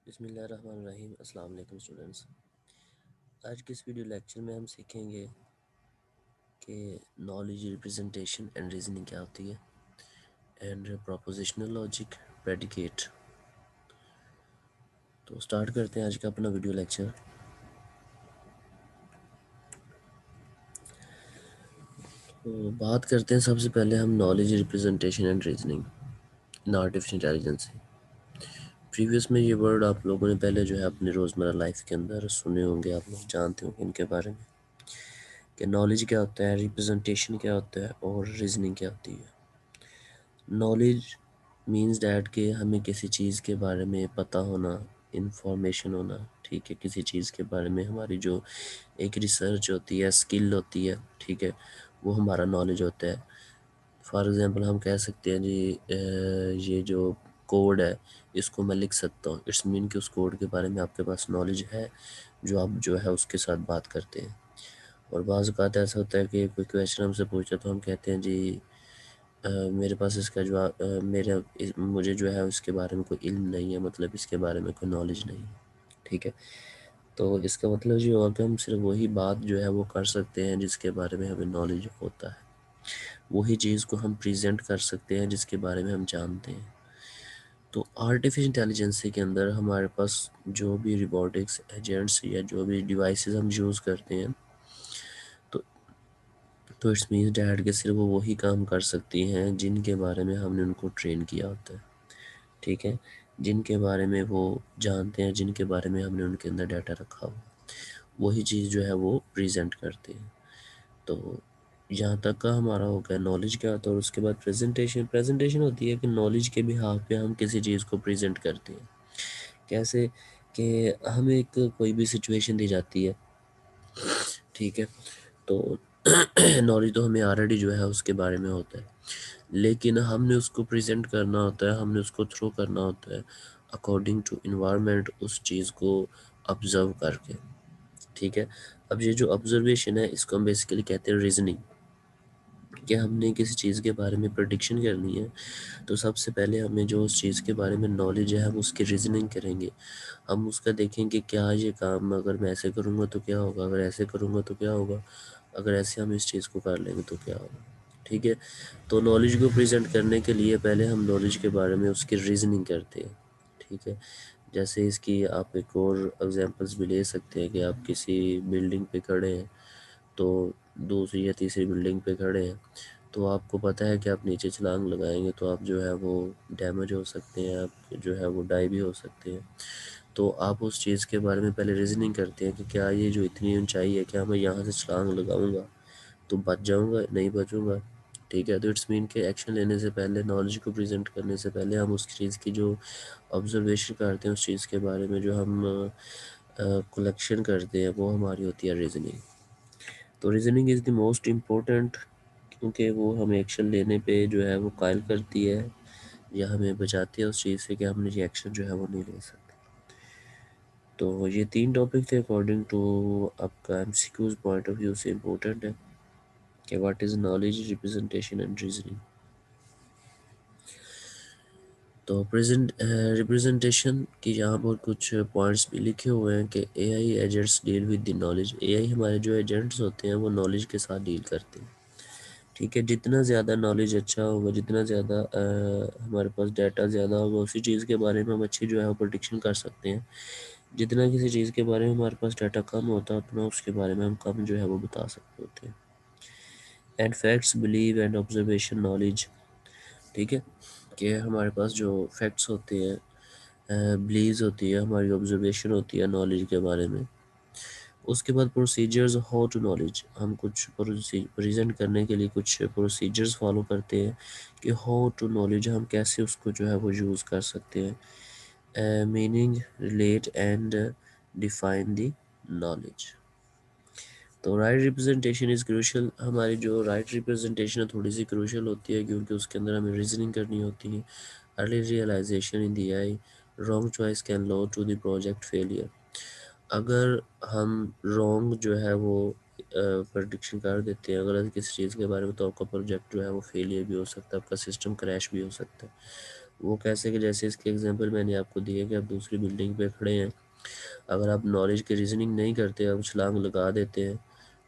बिस्मिल्लाहिर्रहमानिर्रहीम। अस्सलाम वालेकुम स्टूडेंट्स। आज के इस वीडियो लेक्चर में हम सीखेंगे कि नॉलेज रिप्रेजेंटेशन एंड रीजनिंग क्या होती है एंड प्रोपोजिशनल लॉजिक, प्रेडिकेट। तो स्टार्ट करते हैं आज का अपना वीडियो लेक्चर। तो बात करते हैं सबसे पहले हम knowledge representation and reasoning in artificial intelligence. Previous में ये वर्ड आप लोगों ने पहले जो है अपने रोज़मर्रा लाइफ के अंदर सुने होंगे, आप लोग जानते होंगे इनके बारे में कि नॉलेज क्या होता है, रिप्रेजेंटेशन क्या होता है और रीजनिंग क्या होती है। नॉलेज मीन्स डैट कि हमें किसी चीज़ के बारे में पता होना, इंफॉर्मेशन होना, ठीक है। किसी चीज़ के बारे में हमारी जो एक रिसर्च होती है, स्किल होती है, ठीक है, वो हमारा नॉलेज होता है। फॉर एग्ज़ाम्पल हम कह सकते हैं जी ये जो कोड है इसको मैं लिख सकता हूँ। इट्स मीन कि उस कोड के बारे में आपके पास नॉलेज है जो आप जो है उसके साथ बात करते हैं। और बाज़ औक़ात ऐसा होता है कि कोई क्वेश्चन हमसे पूछता तो हम कहते हैं जी मेरे पास इसका जवाब मुझे जो है उसके बारे में कोई इल्म नहीं है, मतलब इसके बारे में कोई नॉलेज नहीं है, ठीक है। तो इसका मतलब ये हुआ कि हम सिर्फ वही बात जो है वो कर सकते हैं जिसके बारे में हमें नॉलेज होता है, वही चीज़ को हम प्रेजेंट कर सकते हैं जिसके बारे में हम जानते हैं। तो आर्टिफिशियल इंटेलिजेंस के अंदर हमारे पास जो भी रोबोटिक्स एजेंट्स या जो भी डिवाइसेस हम यूज़ करते हैं, तो इट्स मीन्स डैट के सिर्फ वो वही काम कर सकती हैं जिनके बारे में हमने उनको ट्रेन किया होता है, ठीक है, जिनके बारे में वो जानते हैं, जिनके बारे में हमने उनके अंदर डाटा रखा हो, वही चीज़ जो है वो प्रेजेंट करते हैं। तो यहाँ तक का हमारा हो गया नॉलेज क्या होता है। और उसके बाद प्रेजेंटेशन प्रेजेंटेशन होती है कि नॉलेज के बिहाफ पे हम किसी चीज़ को प्रेजेंट करते हैं। कैसे कि हमें एक कोई भी सिचुएशन दी जाती है, ठीक है, तो नॉलेज तो हमें ऑलरेडी जो है उसके बारे में होता है, लेकिन हमने उसको प्रेजेंट करना होता है, हमने उसको थ्रो करना होता है अकॉर्डिंग टू इन्वायरमेंट, उस चीज़ को ऑब्ज़र्व करके, ठीक है। अब ये जो ऑब्जर्वेशन है इसको हम बेसिकली कहते हैं रीजनिंग। कि हमने किसी चीज़ के बारे में प्रेडिक्शन करनी है तो सबसे पहले हमें जो उस चीज़ के बारे में नॉलेज है हम उसकी रीजनिंग करेंगे। हम उसका देखेंगे क्या ये काम अगर मैं ऐसे करूँगा तो क्या होगा, अगर ऐसे करूँगा तो क्या होगा, अगर ऐसे हम इस चीज़ को कर लेंगे तो क्या होगा, ठीक है। तो नॉलेज को प्रेजेंट करने के लिए पहले हम नॉलेज के बारे में उसकी रीजनिंग करते हैं, ठीक है। जैसे इसकी आप एक और एग्जांपल्स भी ले सकते हैं कि आप किसी बिल्डिंग पे खड़े हैं, तो दूसरी या तीसरी बिल्डिंग पे खड़े हैं, तो आपको पता है कि आप नीचे छलांग लगाएंगे तो आप जो है वो डैमेज हो सकते हैं, आप जो है वो डाई भी हो सकते हैं। तो आप उस चीज़ के बारे में पहले रीजनिंग करते हैं कि क्या ये जो इतनी ऊंचाई है, क्या मैं यहाँ से छलांग लगाऊंगा तो बच जाऊंगा, नहीं बचूंगा, ठीक है। तो इट्स मीन के एक्शन लेने से पहले, नॉलेज को प्रेजेंट करने से पहले हम उस चीज़ की जो ऑब्जर्वेशन करते हैं, उस चीज़ के बारे में जो हम कलेक्शन करते हैं, वो हमारी होती है रीजनिंग। तो reasoning is the most important, क्योंकि वो हमें एक्शन लेने पे जो है वो कायल करती है या हमें बचाती है उस चीज़ से कि हमने रिएक्शन जो है वो नहीं ले सकते। तो ये 3 टॉपिक थे अकॉर्डिंग टू आपका एमसीक्यूज़ पॉइंट ऑफ व्यू से इम्पोर्टेंट है कि what is knowledge, representation and reasoning. तो प्रेजेंट रिप्रेजेंटेशन की यहाँ पर कुछ पॉइंट्स भी लिखे हुए हैं कि AI agents deal with the knowledge. AI हमारे जो एजेंट्स होते हैं वो नॉलेज के साथ डील करते हैं, ठीक है। जितना ज़्यादा नॉलेज अच्छा होगा, जितना ज़्यादा हमारे पास डाटा ज़्यादा होगा, उसी चीज़ के बारे में हम अच्छी जो है वो प्रेडिक्शन कर सकते हैं। जितना किसी चीज़ के बारे में हमारे पास डाटा कम होता है उतना उसके बारे में हम कम जो है वो बता सकते होते हैं। And facts, believe and observation knowledge, ठीक है, कि हमारे पास जो फैक्ट्स होते हैं, बिलीव्स होती है, हमारी ऑब्जर्वेशन होती है नॉलेज के बारे में। उसके बाद प्रोसीजर्स, हाउ टू नॉलेज, हम कुछ प्रेजेंट करने के लिए कुछ प्रोसीजर्स फॉलो करते हैं कि हाउ टू नॉलेज, हम कैसे उसको जो है वो यूज़ कर सकते हैं। Meaning, relate and define the knowledge. तो राइट रिप्रेजेंटेशन इज़ क्रूशल। हमारी जो राइट रिप्रेजेंटेशन है थोड़ी सी क्रूशल होती है क्योंकि उसके अंदर हमें रीजनिंग करनी होती है। Early realisation in the eye, wrong choice can lead to the project failure. अगर हम रॉन्ग जो है वो प्रेडिक्शन कर देते हैं गलत किसी चीज़ के बारे में, तो आपका प्रोजेक्ट जो है वो फेलियर भी हो सकता है, आपका सिस्टम क्रैश भी हो सकता है। वो कैसे कि जैसे इसके एग्जांपल मैंने आपको दिए कि आप दूसरी बिल्डिंग पे खड़े हैं, अगर आप नॉलेज की रीजनिंग नहीं करते, आप छलांग लगा देते हैं,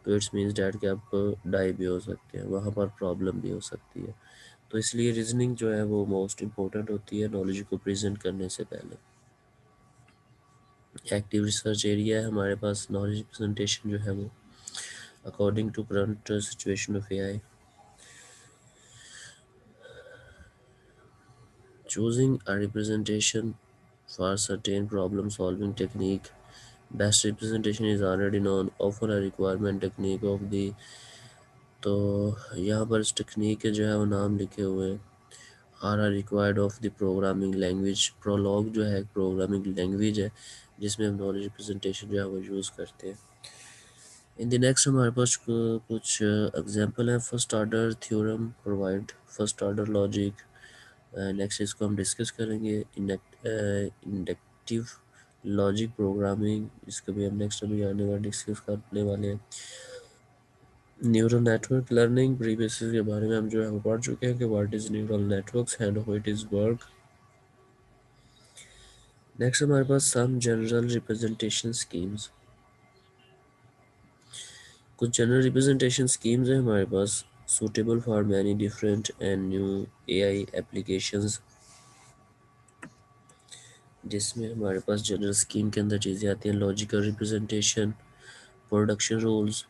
तो इट्स मीन्स डैट कि आप डाई भी हो सकते हैं, वहाँ पर प्रॉब्लम भी हो सकती है। तो इसलिए रीजनिंग जो है वो मोस्ट इम्पोर्टेंट होती है नॉलेज को प्रेजेंट करने से पहले। एक्टिव रिसर्च एरिया है हमारे पास नॉलेज प्रेजेंटेशन जो है वो according to current situation of AI. Choosing a representation for certain problem solving technique. Best representation is already known, often a requirement technique of the। तो यहाँ पर इस टेक्निक के जो है वो नाम लिखे हुए हैं। Are are required of the programming language. Prolog जो है प्रोग्रामिंग लैंग्वेज है जिसमें हम नॉलेज रिप्रेजेंटेशन जो है वो यूज़ करते हैं। इन द नेक्स्ट हमारे पास कुछ एग्जांपल है। First order theorem provide first order logic. Next इसको हम डिस्कस करेंगे। इंडक्टिव लॉजिक प्रोग्रामिंग, इसको भी हम नेक्स्ट अभी आने वाले डिस्कस करने वाले हैं। न्यूरल नेटवर्क लर्निंग प्रीवियस के बारे में हम जो है वो पढ़ चुके हैं कि what is neural networks and how it is work. Next हमारे पास सम जनरल रिप्रेजेंटेशन स्कीम्स। कुछ जनरल रिप्रेजेंटेशन स्कीम्स हैं हमारे पास suitable for many different and new AI applications, जिसमें हमारे पास जनरल स्कीम के अंदर चीज़ें आती हैं। Logical representation, production rules,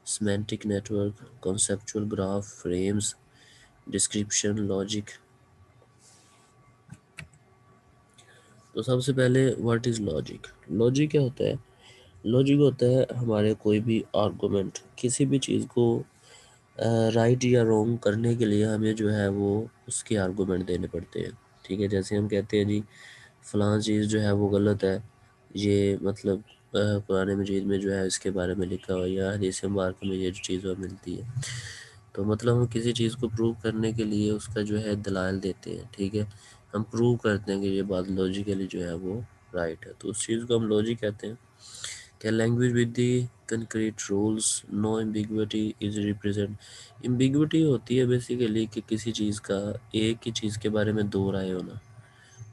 semantic network, conceptual graph, frames, description, logic. तो सबसे पहले व्हाट इज़ लॉजिक। लॉजिक क्या होता है? लॉजिक होता है हमारे कोई भी आर्गूमेंट, किसी भी चीज़ को राइट या रॉन्ग करने के लिए हमें जो है वो उसके आर्गूमेंट देने पड़ते हैं। ठीक है, जैसे हम कहते हैं जी फ़लाँ चीज़ जो है वो गलत है, ये मतलब कुरान मजीद में जो है इसके बारे में लिखा हुआ है या हदीस मुबारक में ये जो चीज़ मिलती है। तो मतलब हम किसी चीज़ को प्रूव करने के लिए उसका जो है दलाइल देते हैं। ठीक है, हम प्रूव करते हैं कि ये बात लॉजिकली जो है वो राइट है, तो उस चीज़ को हम लॉजिक कहते हैं। क्या language with the concrete rules, no ambiguity is represent. Ambiguity होती है बेसिकली कि किसी चीज़ का एक ही चीज़ के बारे में दो राय होना।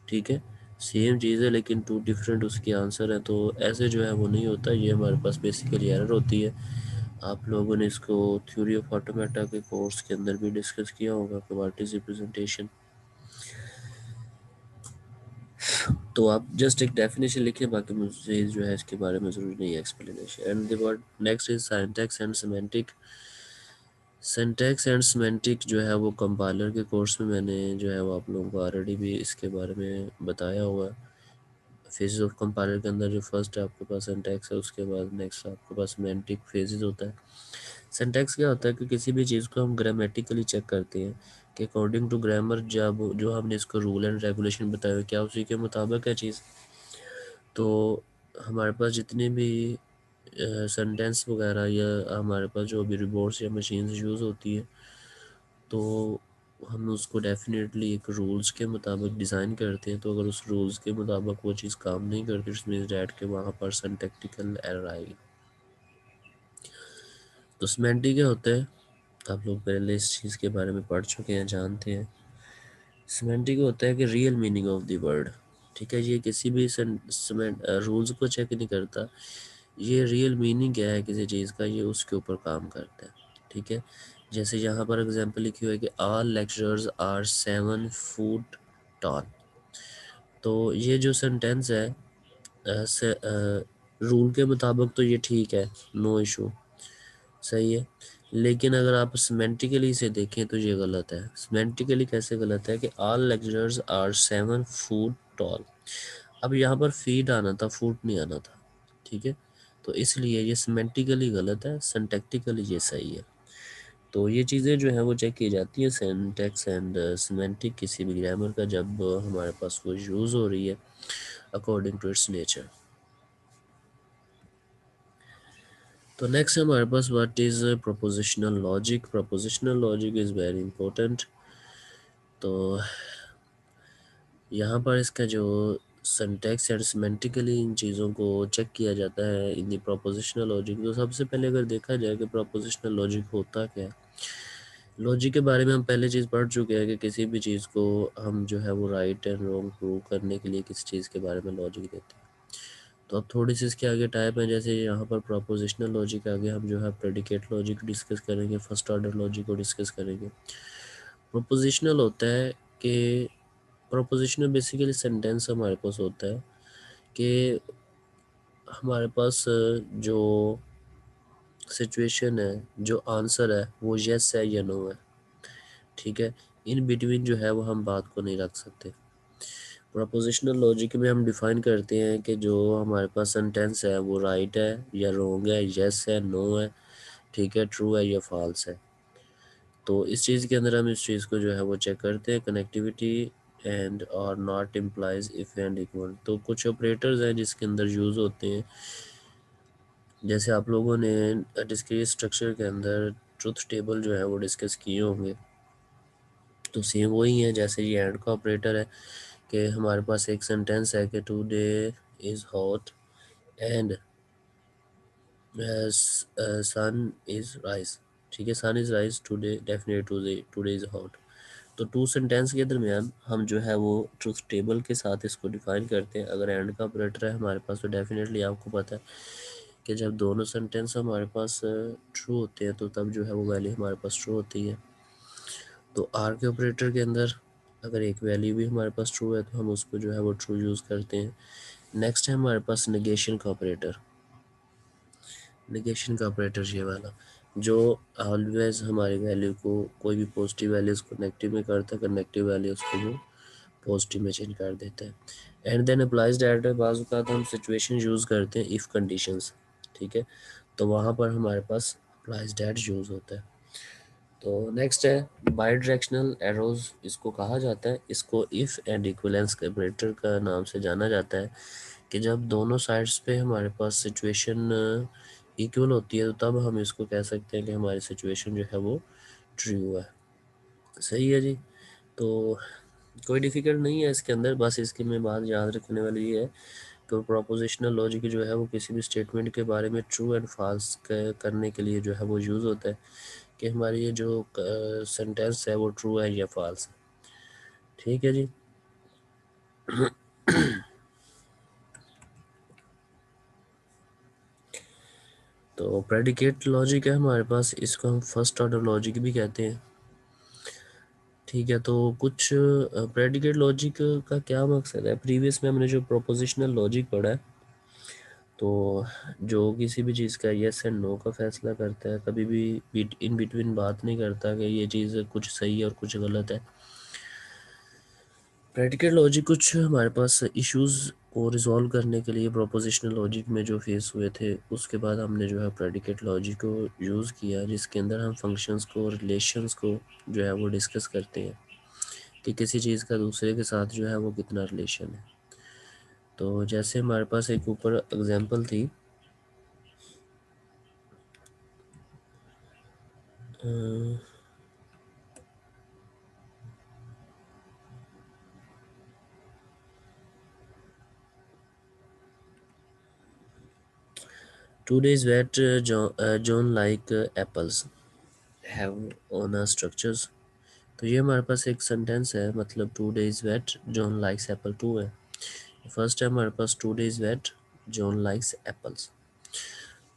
ठीक है, सेम चीज़ है लेकिन टू डिफरेंट उसके आंसर हैं, तो ऐसे जो है वो नहीं होता। ये हमारे पास बेसिकली एरर होती है। आप लोगों ने इसको थ्योरी ऑफ ऑटोमेटा के कोर्स के अंदर भी डिस्कस किया होगा कि व्हाट इज रिप्रेजेंटेशन। तो आप जस्ट एक डेफिनेशन लिखिए, बाकी मुझे जो है इसके बारे में ज़रूरी नहीं है explanation. And the word next is syntax and semantic. Syntax and semantic जो है वो कंपाइलर के कोर्स में मैंने जो है वो आप लोगों को ऑलरेडी भी इसके बारे में बताया हुआ है। फेजेस ऑफ कंपाइलर के अंदर जो फर्स्ट है आपके पास सिंटैक्स है, उसके बाद नेक्स्ट आपके पास सिमेंटिक फेजेस होता है। सिंटैक्स क्या होता है कि किसी भी चीज़ को हम ग्रामेटिकली चेक करते हैं कि अकॉर्डिंग टू ग्रामर जब जो हमने इसको रूल एंड रेगुलेशन बताया हुआ क्या उसी के मुताबिक है चीज़। तो हमारे पास जितने भी सेंटेंस वगैरह या हमारे पास जो भी रिबोर्ड्स या मशीन्स यूज़ होती है, तो हम उसको डेफिनेटली एक रूल्स के मुताबिक डिज़ाइन करते हैं। तो अगर उस रूल्स के मुताबिक वो चीज़ काम नहीं करती, इट्स मीन्स डैट के वहाँ पर सिंटैक्टिकल एरर आएगी। तो सिमेंटिक क्या होता है? आप लोग पहले इस चीज़ के बारे में पढ़ चुके हैं, जानते हैं। सिमेंटिक होता है कि real meaning of the word. ठीक है, ये किसी भी रूल्स को चेक नहीं करता, ये रियल मीनिंग क्या है किसी चीज़ का, ये उसके ऊपर काम करता है। ठीक है, जैसे यहाँ पर एग्जांपल लिखी हुई है कि all lecturers are 7 foot tall. तो ये जो सेंटेंस है रूल के मुताबिक तो ये ठीक है, नो इशू, सही है। लेकिन अगर आप सिमेंटिकली इसे देखें तो ये गलत है। सिमेंटिकली कैसे गलत है कि all lecturers are 7 foot tall. अब यहाँ पर फीट आना था, फुट नहीं आना था। ठीक है, तो इसलिए ये सिमेंटिकली गलत है, सिंटैक्टिकली ये सही है। तो ये चीज़ें जो हैं वो चेक की जाती हैं सिंटैक्स एंड सिमेंटिक किसी भी ग्रामर का जब हमारे पास वो यूज़ हो रही है अकॉर्डिंग टू इट्स नेचर। तो नेक्स्ट हमारे पास what is propositional logic. Propositional logic is very important. तो यहाँ पर इसका जो सिंटैक्स एंड सिमेंटिकली इन चीज़ों को चेक किया जाता है इन द प्रोपोजिशनल लॉजिक। तो सबसे पहले अगर देखा जाए कि प्रोपोजिशनल लॉजिक होता क्या है, लॉजिक के बारे में हम पहले चीज़ पढ़ चुके हैं कि किसी भी चीज़ को हम जो है वो राइट एंड रॉन्ग प्रूव करने के लिए किसी चीज़ के बारे में लॉजिक देते हैं। तो अब थोड़ी सी इसके आगे टाइप है, जैसे यहाँ पर प्रोपोजिशनल लॉजिक के आगे हम जो है प्रेडिकेट लॉजिक डिस्कस करेंगे, फर्स्ट ऑर्डर लॉजिक को डिस्कस करेंगे। प्रोपोजिशनल होता है कि प्रोपोजिशनल बेसिकली सेंटेंस हमारे पास होता है कि हमारे पास जो सिचुएशन है, जो आंसर है वो येस है या नो है, ठीक है। इन बिटवीन जो है वो हम बात को नहीं रख सकते। प्रोपोजिशनल लॉजिक में हम डिफाइन करते हैं कि जो हमारे पास सेंटेंस है वो राइट है या रॉन्ग है, येस है, नो है, ठीक है, ट्रू है या फॉल्स है। तो इस चीज़ के अंदर हम इस चीज़ को जो है वो चेक करते हैं, कनेक्टिविटी एंड और not implies if and equal. तो कुछ ऑपरेटर्स हैं जिसके अंदर यूज़ होते हैं, जैसे आप लोगों ने डिस्क्रीट स्ट्रक्चर के अंदर ट्रुथ टेबल जो है वो डिस्कस किए होंगे। तो सेम वही है, जैसे ये एंड का ऑपरेटर है कि हमारे पास एक सेंटेंस है कि today is hot and sun is rise, ठीक है, sun is rise today, definite today is hot. तो टू सेंटेंस के दरमियान हम जो है वो ट्रुथ टेबल के साथ इसको डिफाइन करते हैं। अगर एंड का ऑपरेटर है हमारे पास तो डेफिनेटली आपको पता है कि जब दोनों सेंटेंस हमारे पास ट्रू होते हैं तो तब जो है वो वैल्यू हमारे पास ट्रू होती है। तो आर के ऑपरेटर के अंदर अगर एक वैल्यू भी हमारे पास ट्रू है तो हम उसको जो है वो ट्रू यूज़ करते हैं। नेक्स्ट है हमारे पास नेगेशन का ऑपरेटर। नेगेशन का ऑपरेटर ये वाला जो ऑलवेज हमारी वैल्यू को, कोई भी पॉजिटिव वैल्यूज़ को नेगेटिव में करता है, अगर नेगेटिव वैल्यूज़ को वो पॉजिटिव में चेंज कर देता है। एंड देन अप्लाइज दैट, बाज़ औक़ात हम सिचुएशन यूज़ करते हैं इफ़ कंडीशंस, ठीक है, तो वहाँ पर हमारे पास अप्लाइज दैट यूज़ होता है। तो नेक्स्ट है बाई डायरेक्शनल एरोज, इसको कहा जाता है, इसको इफ़ एंड इक्विवेलेंस के ऑपरेटर का नाम से जाना जाता है कि जब दोनों साइड्स पे हमारे पास सिचुएशन इक्वल होती है तो तब हम इसको कह सकते हैं कि हमारी सिचुएशन जो है वो ट्रू है। सही है जी। तो कोई डिफ़िकल्ट नहीं है इसके अंदर, बस इसकी में बात याद रखने वाली ये है कि प्रोपोजिशनल लॉजिक जो है वो किसी भी स्टेटमेंट के बारे में ट्रू एंड फॉल्स करने के लिए जो है वो यूज़ होता है कि हमारी ये जो सेंटेंस है वो ट्रू है या फॉल्स है, ठीक है जी। तो प्रेडिकेट लॉजिक है हमारे पास, इसको हम फर्स्ट ऑर्डर लॉजिक भी कहते हैं, ठीक है। तो कुछ प्रेडिकेट लॉजिक का क्या मकसद है, प्रीवियस में हमने जो प्रोपोजिशनल लॉजिक पढ़ा है तो जो किसी भी चीज़ का येस एंड नो का फैसला करता है, कभी भी इन बिटवीन बात नहीं करता कि ये चीज़ कुछ सही है और कुछ गलत है। प्रेडिकेट लॉजिक कुछ हमारे पास इश्यूज़ को रिजॉल्व करने के लिए प्रोपोजिशनल लॉजिक में जो फेस हुए थे उसके बाद हमने जो है प्रेडिकेट लॉजिक को यूज़ किया, जिसके अंदर हम फंक्शंस को, रिलेशंस को जो है वो डिस्कस करते हैं कि किसी चीज़ का दूसरे के साथ जो है वो कितना रिलेशन है। तो जैसे हमारे पास एक ऊपर एग्जांपल थी, two days wait John like apples have on a structures. तो ये हमारे पास एक सेंटेंस है, मतलब two days wait John likes apple two है। फर्स्ट है हमारे पास two days wait John likes apples.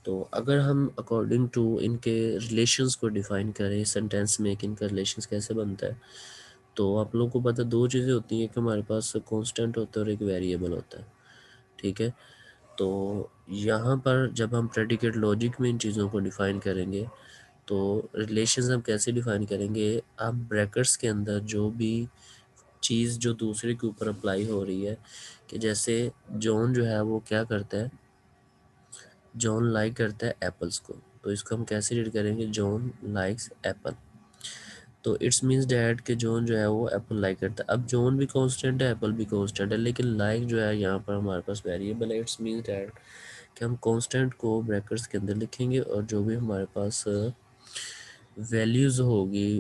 तो अगर हम अकॉर्डिंग टू इनके रिलेशंस को डिफाइन करें सेंटेंस में कि इनका रिलेशंस कैसे बनता है, तो आप लोगों को पता दो चीज़ें होती हैं कि हमारे पास कांस्टेंट होता है और एक वेरिएबल होता है, ठीक है। तो यहाँ पर जब हम प्रेडिकेट लॉजिक में इन चीज़ों को डिफाइन करेंगे तो रिलेशंस हम कैसे डिफाइन करेंगे, आप ब्रैकेट्स के अंदर जो भी चीज़ जो दूसरे के ऊपर अप्लाई हो रही है, कि जैसे जॉन जो है वो क्या करता है, जॉन लाइक करता है एप्पल्स को, तो इसको हम कैसे रीड करेंगे, जॉन लाइक्स एप्पल। तो इट्स मीन्स डैट कि जॉन जो है वो एप्पल लाइक करता है। अब जॉन भी कांस्टेंट है, एप्पल भी कांस्टेंट है, लेकिन लाइक जो है यहाँ पर हमारे पास वेरिएबल है। इट्स मीन्स डैट कि हम कांस्टेंट को ब्रैकेट्स के अंदर लिखेंगे और जो भी हमारे पास वैल्यूज़ होगी,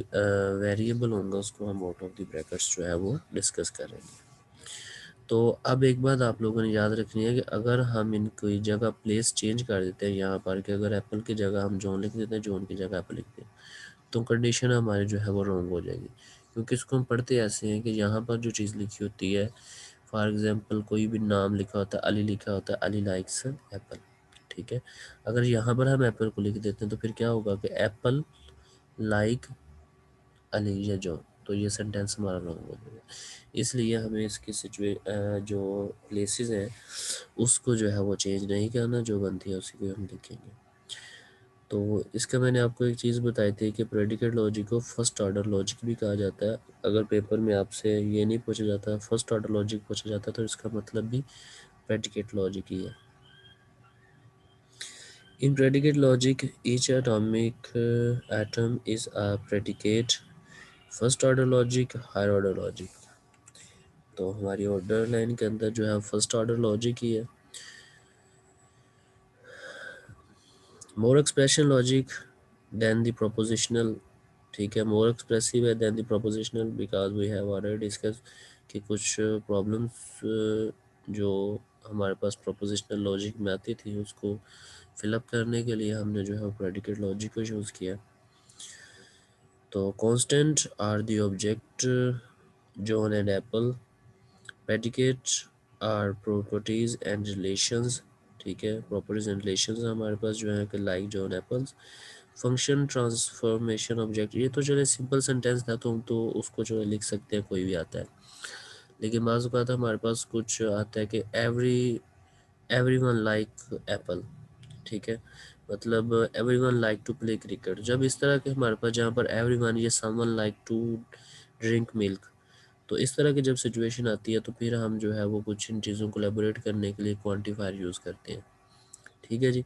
वेरिएबल होंगे, उसको हम आउट ऑफ द ब्रैकेट्स जो है वो डिस्कस करेंगे। तो अब एक बात आप लोगों ने याद रखनी है कि अगर हम इन कोई जगह प्लेस चेंज कर देते हैं यहाँ पर, कि अगर एप्पल की जगह हम जॉन लिख देते हैं, जॉन की जगह एप्पल लिखते हैं, तो कंडीशन हमारी जो है वो रॉन्ग हो जाएगी, क्योंकि इसको हम पढ़ते ऐसे हैं कि यहाँ पर जो चीज़ लिखी होती है, फॉर एग्जांपल कोई भी नाम लिखा होता है, अली लिखा होता है, अली लाइक्स एप्पल, ठीक है। अगर यहाँ पर हम एप्पल को लिख देते हैं तो फिर क्या होगा कि एप्पल लाइक अली या जॉन, तो ये सेंटेंस हमारा रॉन्ग हो जाएगा। इसलिए हमें इसकी जो प्लेसेस हैं उसको जो है वो चेंज नहीं करना, जो बनती है उसी को हम लिखेंगे। तो इसका मैंने आपको एक चीज़ बताई थी कि प्रेडिकेट लॉजिक को फर्स्ट ऑर्डर लॉजिक भी कहा जाता है। अगर पेपर में आपसे ये नहीं पूछा जाता फर्स्ट ऑर्डर लॉजिक पूछा जाता तो इसका मतलब भी प्रेडिकेट लॉजिक ही है। In predicate logic, each atomic atom is a predicate. First order logic, higher order logic, तो हमारी ऑर्डर लाइन के अंदर जो है फर्स्ट ऑर्डर लॉजिक ही है। More expression logic then the propositional, ठीक है, मोर एक्सप्रेसिव है then the propositional, because we have already discuss कि कुछ प्रॉब्लम्स जो हमारे पास प्रोपोजिशनल लॉजिक में आती थी उसको फिलअप करने के लिए हमने जो है प्रेडिकेट लॉजिक को यूज़ किया। तो constant are the object John and apple, predicate are properties and relations, ठीक है, प्रॉपर्टीज एंड रिलेशंस हमारे पास जो है कि like John apples. Function transformation object, ये तो चले सिंपल सेंटेंस था तो हम तो उसको जो है लिख सकते हैं, कोई भी आता है। लेकिन बाज़ औक़ात हमारे पास कुछ आता है कि एवरीवन लाइक एप्पल, ठीक है, मतलब everyone like to play cricket. जब इस तरह के हमारे पास जहाँ पर एवरीवन या someone like to drink milk, तो इस तरह की जब सिचुएशन आती है तो फिर हम जो है वो कुछ इन चीज़ों को एलेबोरेट करने के लिए क्वांटिफायर यूज़ करते हैं, ठीक है जी।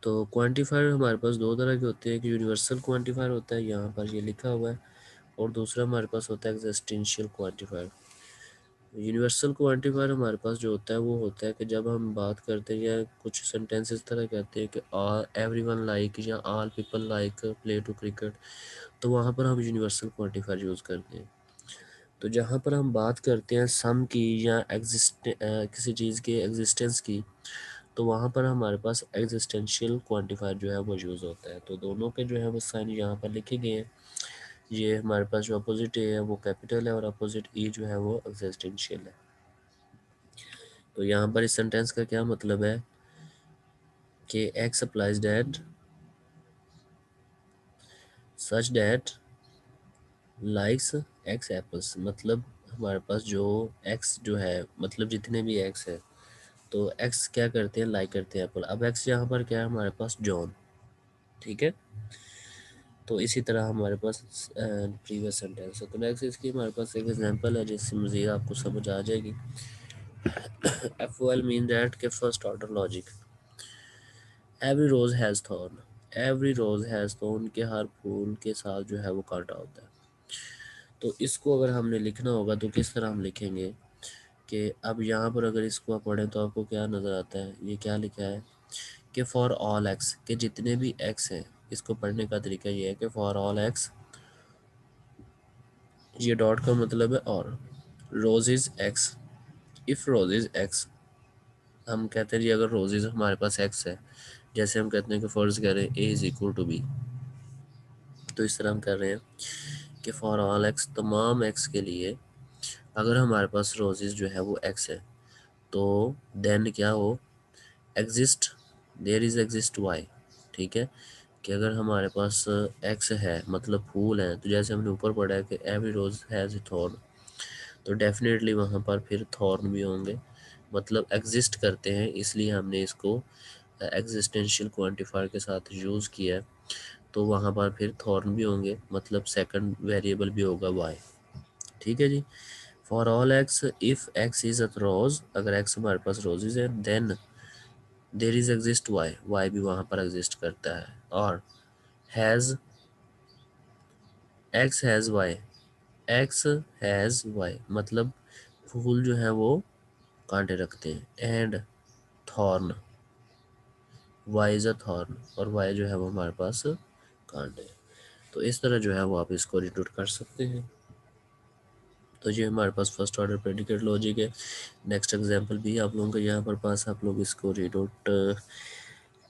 तो क्वांटिफायर हमारे पास दो तरह के होते हैं, एक यूनिवर्सल क्वांटिफायर होता है, यहाँ पर ये लिखा हुआ है, और दूसरा हमारे पास होता है एक्जिस्टेंशियल क्वांटिफायर। यूनिवर्सल क्वांटिफायर हमारे पास जो होता है वो होता है कि जब हम बात करते हैं या कुछ सेंटेंस इस तरह कहते हैं कि एवरीवन लाइक या all people like play to cricket, तो वहाँ पर हम यूनिवर्सल क्वांटिफायर यूज़ करते हैं। तो जहाँ पर हम बात करते हैं सम की या किसी चीज़ के एग्जिस्टेंस की, तो वहाँ पर हमारे पास एग्जिस्टेंशियल क्वांटिफायर जो है वो यूज़ होता है। तो दोनों के जो है वो साइन यहाँ पर लिखे गए हैं। ये हमारे पास जो अपोजिट ए है वो कैपिटल है और अपोजिट ई जो है वो एग्जिस्टेंशियल है। तो यहाँ पर इस सेंटेंस का क्या मतलब है कि x applies that such that likes x apples, मतलब हमारे पास जो एक्स जो है, मतलब जितने भी एक्स है तो एक्स क्या करते हैं, लाइक करते हैं एप्पल। अब एक्स यहाँ पर क्या है हमारे पास जॉन, ठीक है। तो इसी तरह हमारे पास प्रीवियस सेंटेंस है। तो नेक्स्ट इसकी हमारे पास एक एग्जांपल है जिससे मज़ीद आपको समझ आ जाएगी। F O L mean that के first order logic, every rose has thorn, every rose has thorn, के हर फूल के साथ जो है वो कांटा होता है। तो इसको अगर हमने लिखना होगा तो किस तरह हम लिखेंगे कि अब यहाँ पर अगर इसको आप पढ़ें तो आपको क्या नज़र आता है, ये क्या लिखा है कि फॉर ऑल एक्स, के जितने भी एक्स हैं, इसको पढ़ने का तरीका ये है कि फॉर ऑल एक्स, ये डॉट का मतलब है और, roses x, if roses x, हम कहते हैं जी अगर रोजेज हमारे पास एक्स है, जैसे हम कहते हैं कि फ़र्ज़ करें A is equal to B, तो इस तरह हम कर रहे हैं कि फॉर ऑल एक्स, तमाम एक्स के लिए अगर हमारे पास रोजेज जो है वो एक्स है, तो देन क्या हो, exist, there is exist Y, ठीक है, कि अगर हमारे पास एक्स है मतलब फूल हैं, तो जैसे हमने ऊपर पढ़ा है कि every rose has a thorn, तो डेफिनेटली वहाँ पर फिर थॉर्न भी होंगे, मतलब एग्जिस्ट करते हैं, इसलिए हमने इसको एग्जिस्टेंशियल क्वांटिफायर के साथ यूज़ किया है। तो वहाँ पर फिर थॉर्न भी होंगे, मतलब सेकंड वेरिएबल भी होगा वाई, ठीक है जी। For all X, if X is a rose, अगर एक्स हमारे पास रोजेज है, then there is exist Y, Y भी वहाँ पर एग्जिस्ट करता है। और has, X has Y, X has Y, मतलब फूल जो है वो कांटे रखते हैं। And thorn, Y is a thorn, और वाई जो है वो हमारे पास कांटे। तो इस तरह जो है वो आप इसको रिडूट कर सकते हैं। तो ये हमारे पास फर्स्ट ऑर्डर प्रेडिकेट लॉजिक है। नेक्स्ट एग्जांपल भी आप लोगों के यहाँ पर पास, आप लोग इसको रीड आउट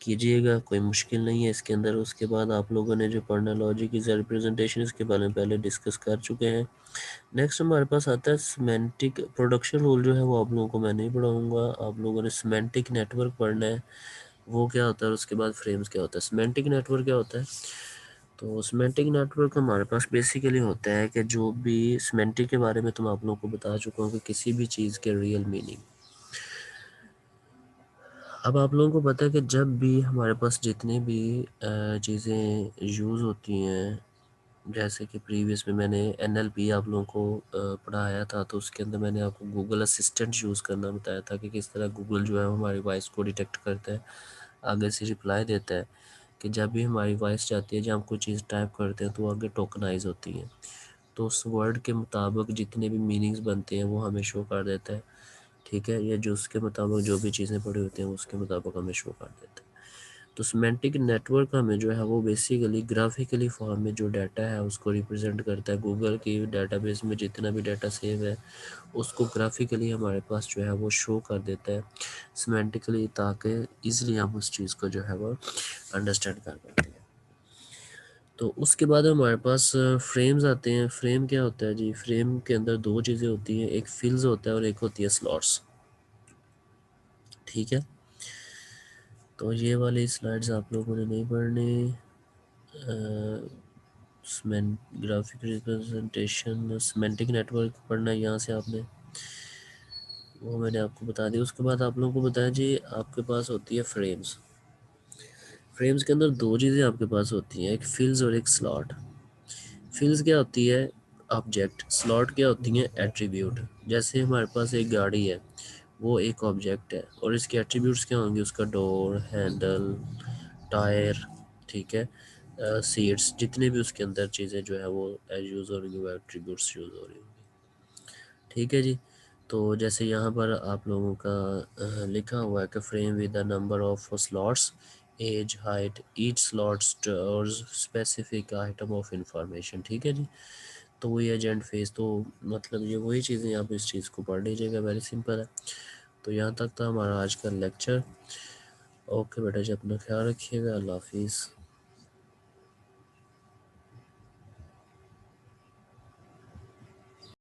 कीजिएगा, कोई मुश्किल नहीं है इसके अंदर। उसके बाद आप लोगों ने जो पढ़ना लॉजिक इज रिप्रेजेंटेशन, इसके बारे में पहले डिस्कस कर चुके हैं। नेक्स्ट हमारे पास आता है सिमेंटिक प्रोडक्शन रूल, जो है वो आप लोगों को मैं नहीं पढ़ाऊँगा, आप लोगों ने सिमेंटिक नेटवर्क पढ़ना है, वो क्या होता है, और उसके बाद फ्रेम्स क्या होता है। सिमेंटिक नेटवर्क क्या होता है, तो सिमेंटिक नेटवर्क हमारे पास बेसिकली होता है कि जो भी सिमेंटिक के बारे में तुम आप लोगों को बता चुका हूँ कि किसी भी चीज़ के रियल मीनिंग। अब आप लोगों को पता है कि जब भी हमारे पास जितनी भी चीज़ें यूज़ होती हैं, जैसे कि प्रीवियस में मैंने एनएलपी आप लोगों को पढ़ाया था, तो उसके अंदर मैंने आपको गूगल असिस्टेंट यूज़ करना बताया था कि किस तरह गूगल जो है हमारी वॉइस को डिटेक्ट करता है, आगे से रिप्लाई देता है कि जब भी हमारी वॉइस जाती है, जब हम कोई चीज़ टाइप करते हैं तो वो आगे टोकनाइज होती है, तो उस वर्ड के मुताबिक जितने भी मीनिंग्स बनते हैं वो हमें शो कर देता है, ठीक है, या जो उसके मुताबिक जो भी चीज़ें पड़ी होती हैं उसके मुताबिक हमें शो कर देता है। तो सिमेंटिक नेटवर्क हमें जो है वो बेसिकली ग्राफिकली फॉर्म में जो डाटा है उसको रिप्रेजेंट करता है। गूगल की डाटाबेस में जितना भी डाटा सेव है उसको ग्राफिकली हमारे पास जो है वो शो कर देता है सिमेंटिकली, ताकि ईज़िली हम उस चीज़ को जो है वो अंडरस्टैंड कर पाते हैं। तो उसके बाद हमारे पास फ्रेम्स आते हैं। फ्रेम क्या होता है जी, फ्रेम के अंदर दो चीज़ें होती हैं, एक फिल्स होता है और एक होती है स्लॉट्स, ठीक है। तो ये वाली स्लाइड्स आप लोगों ने नहीं पढ़नी। ग्राफिक रिप्रेजेंटेशन सिमेंटिक नेटवर्क पढ़ना है यहाँ से आपने, वो मैंने आपको बता दिया। उसके बाद आप लोगों को बताया जी, आपके पास होती है फ्रेम्स। फ्रेम्स के अंदर दो चीज़ें आपके पास होती हैं, एक फिल्स और एक स्लॉट। फिल्स क्या होती है, ऑब्जेक्ट। स्लॉट क्या होती हैं, एट्रीब्यूट। जैसे हमारे पास एक गाड़ी है, वो एक ऑब्जेक्ट है और इसके एट्रीब्यूट्स क्या होंगे, उसका डोर, हैंडल, टायर, ठीक है, सीट्स, जितने भी उसके अंदर चीज़ें जो है वो यूज़ हो रही है, वो एट्रीब्यूट्स यूज़ हो रही होंगी, ठीक है जी। तो जैसे यहाँ पर आप लोगों का लिखा हुआ है कि frame with the number of slots, age, height, each slot stores specific item of information, ठीक है जी। तो वही एजेंट फेस, तो मतलब ये वही चीज़ें, आप इस चीज़ को पढ़ लीजिएगा, वेरी सिंपल है। तो यहाँ तक था हमारा आज का लेक्चर। ओके बेटा जी, अपना ख्याल रखिएगा, अल्लाह हाफिज़।